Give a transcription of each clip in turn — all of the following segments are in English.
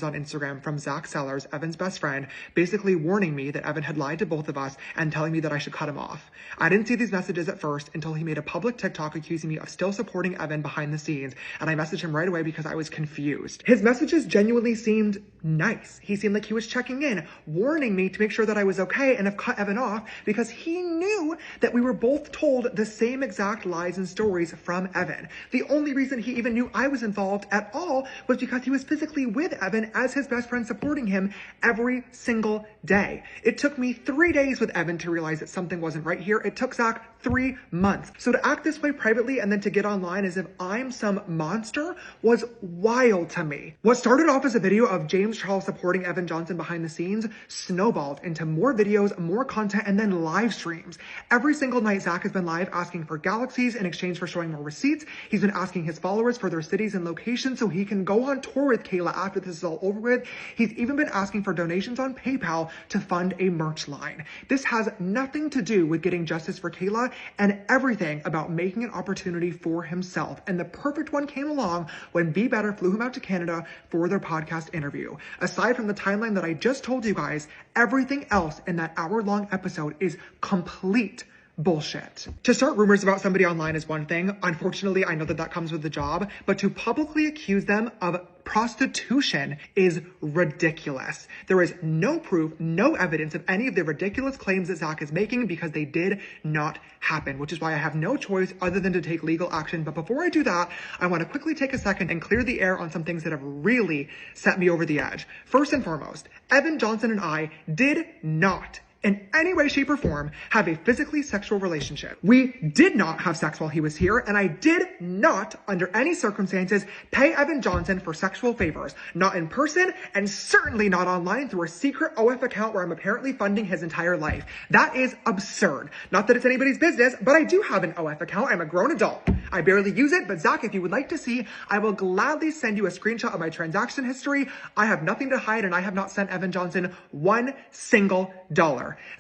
on Instagram from Zach Sellers, Evan's best friend, basically warning me that Evan had lied to both of us and telling me that I should cut him off. I didn't see these messages at first until he made a public TikTok accusing me of still supporting Evan behind the scenes, and I messaged him right away because I was confused. His messages genuinely seemed nice. He seemed like he was checking in, warning me to make sure that I was okay and have cut Evan off because he knew that we were both told the same exact lies and stories from Evan. The only reason he even knew I was involved at all was because he was physically with Evan as his best friend, supporting him every single day. It took me 3 days with Evan to realize that something wasn't right here. It took Zach 3 months. So to act this way privately and then to get online as if I'm some monster was wild to me. What started off as a video of James Charles supporting Evan Johnson behind the scenes snowballed into more videos, more content, and then live streams. Every single night, Zach has been live asking for galaxies in exchange for showing more receipts. He's been asking his followers for their cities and locations so he can go on tour with Kayla after this is all over with. He's even been asking for donations on PayPal to fund a merch line. This has nothing to do with getting justice for Kayla and everything about making an opportunity for himself. And the perfect one came along when Be Better flew him out to Canada for their podcast interview. Aside from the timeline that I just told you guys, everything else in that hour-long episode is complete bullshit. To start rumors about somebody online is one thing. Unfortunately, I know that that comes with the job, but to publicly accuse them of prostitution is ridiculous. There is no proof, no evidence of any of the ridiculous claims that Zach is making because they did not happen, which is why I have no choice other than to take legal action. But before I do that, I want to quickly take a second and clear the air on some things that have really set me over the edge. First and foremost, Evan Johnson and I did not in any way, shape, or form have a physically sexual relationship. We did not have sex while he was here, and I did not, under any circumstances, pay Evan Johnson for sexual favors. Not in person, and certainly not online through a secret OF account where I'm apparently funding his entire life. That is absurd. Not that it's anybody's business, but I do have an OF account. I'm a grown adult. I barely use it, but Zach, if you would like to see, I will gladly send you a screenshot of my transaction history. I have nothing to hide, and I have not sent Evan Johnson $1 single.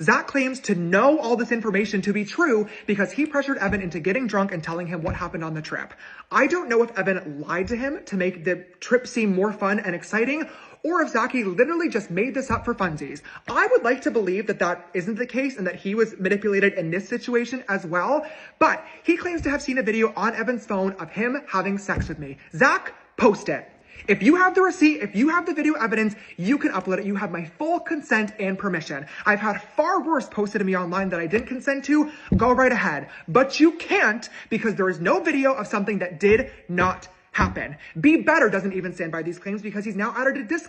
Zach claims to know all this information to be true because he pressured Evan into getting drunk and telling him what happened on the trip. I don't know if Evan lied to him to make the trip seem more fun and exciting, or if Zachy literally just made this up for funsies. I would like to believe that that isn't the case and that he was manipulated in this situation as well, but he claims to have seen a video on Evan's phone of him having sex with me. Zach, post it. If you have the receipt, if you have the video evidence, you can upload it. You have my full consent and permission. I've had far worse posted to me online that I didn't consent to. Go right ahead. But you can't because there is no video of something that did not happen. Be Better doesn't even stand by these claims because he's now added a disclaimer.